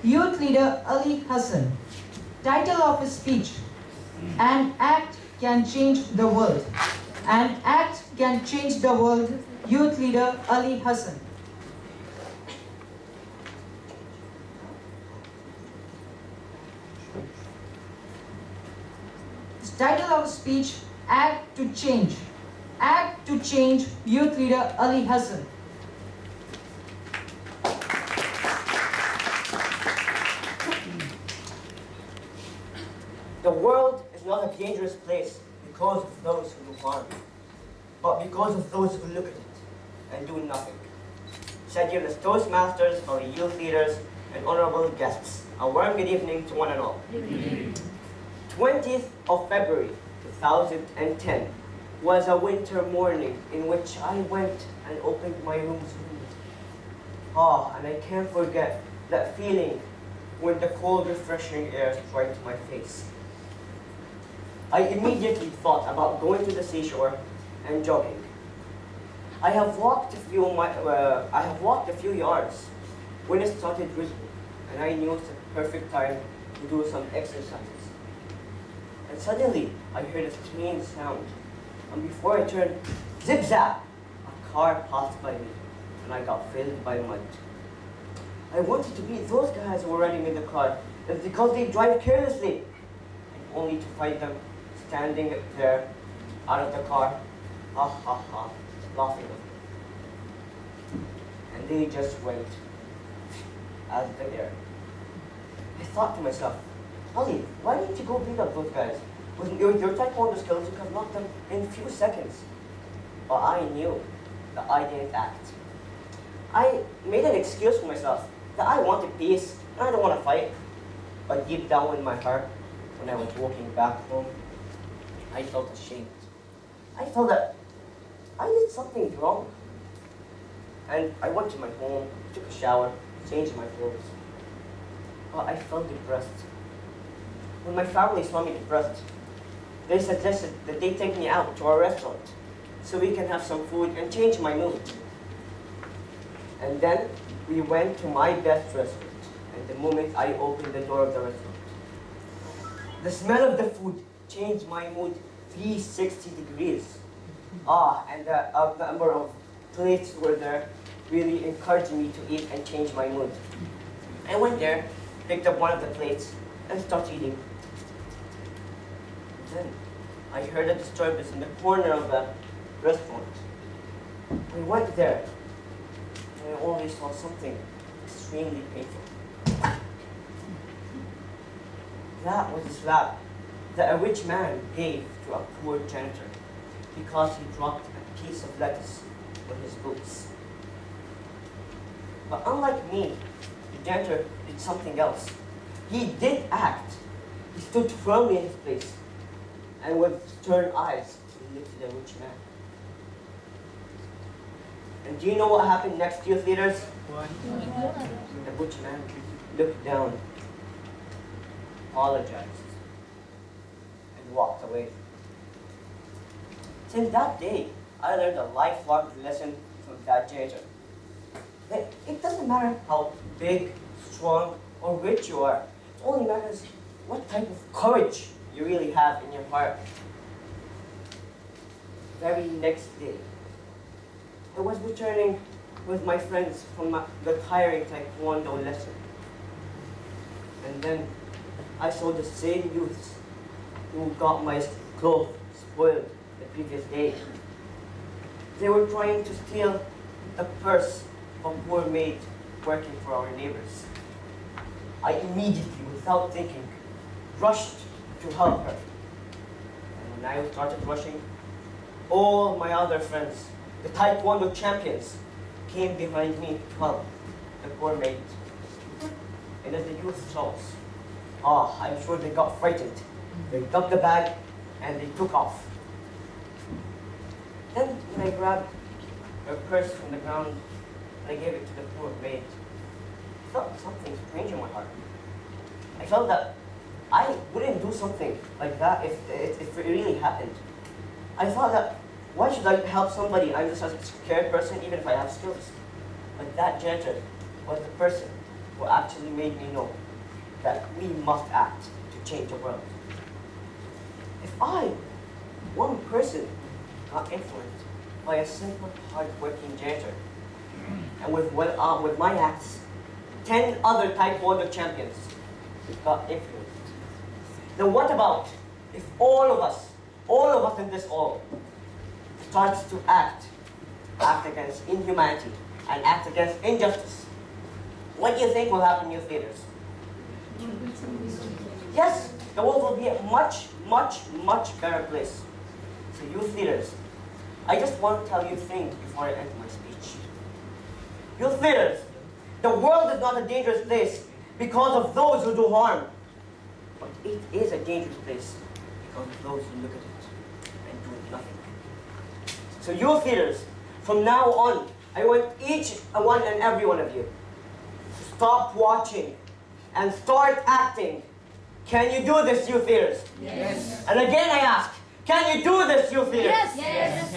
Youth leader Aly Hassan. Title of his speech: An act can change the world. An act can change the world. Youth leader Aly Hassan. His title of his speech: Act to change. Act to change. Youth leader Aly Hassan. The world is not a dangerous place because of those who do harm, but because of those who look at it and do nothing. Scheduled Toastmasters, our youth leaders, and honorable guests, a warm good evening to one and all. 20th of February 2010 was a winter morning in which I went and opened my room's window. And I can't forget that feeling when the cold, refreshing air struck my face. I immediately thought about going to the seashore and jogging. I have walked a few yards when it started drizzling, and I knew it was the perfect time to do some exercises. And suddenly, I heard a strange sound, and before I turned, zip-zap, a car passed by me, and I got filled by mud. I wanted to beat those guys who were riding in the car, it's because they drive carelessly, and only to find them standing there out of the car, laughing at me. And they just went out of the air. I thought to myself, Aly, why didn't you go beat up those guys? With your taekwondo skills, you could have knocked them in a few seconds. But I knew that I didn't act. I made an excuse for myself that I wanted peace and I don't want to fight. But deep down in my heart, when I was walking back home, I felt ashamed. I felt that I did something wrong. And I went to my home, took a shower, changed my clothes. But I felt depressed. When my family saw me depressed, they suggested that they take me out to a restaurant so we can have some food and change my mood. And then we went to my best restaurant, and the moment I opened the door of the restaurant, the smell of the food changed my mood 360 degrees. And the number of plates were there really encouraged me to eat and change my mood. I went there, picked up one of the plates, and started eating. Then I heard a disturbance in the corner of the restaurant. I went there, and I only saw something extremely painful. That was a slap that a rich man gave to a poor janitor because he dropped a piece of lettuce on his boots. But unlike me, the janitor did something else. He did act. He stood firmly in his place, and with stern eyes, he looked at the rich man. And do you know what happened next, youth leaders? What? The rich man looked down, apologized, and walked away. Since that day, I learned a lifelong lesson from that janitor. That it doesn't matter how big, strong, or rich you are. It only matters what type of courage you really have in your heart. Very next day, I was returning with my friends from the tiring taekwondo lesson. And then I saw the same youths who got my clothes spoiled the previous day. They were trying to steal the purse of a poor maid working for our neighbors. I immediately, without thinking, rushed to help her. And when I started rushing, all my other friends, the taekwondo champions, came behind me to help the poor maid. And as the youth saw us, I'm sure they got frightened. They dumped the bag and they took off. Then when I grabbed her purse from the ground and I gave it to the poor maid, I felt something strange in my heart. I felt that I wouldn't do something like that if it really happened. I thought that, why should I help somebody? I'm just a scared person even if I have skills. But that janitor was the person who actually made me know that we must act to change the world. If I, one person, got influenced by a simple, hard-working janitor, and with my acts, 10 other Taekwondo champions got influenced, then what about if all of us in this hall, starts to act against inhumanity and act against injustice? What do you think will happen in youth theaters? Yes, the world will be a much, much, much better place. So youth leaders, I just want to tell you a thing before I end my speech. Youth leaders, the world is not a dangerous place because of those who do harm. But it is a dangerous place because of those who look at it and do nothing. So youth leaders, from now on, I want each one and every one of you to stop watching and start acting. Can you do this, youth leaders? Yes. And again I ask, can you do this, youth leaders? Yes.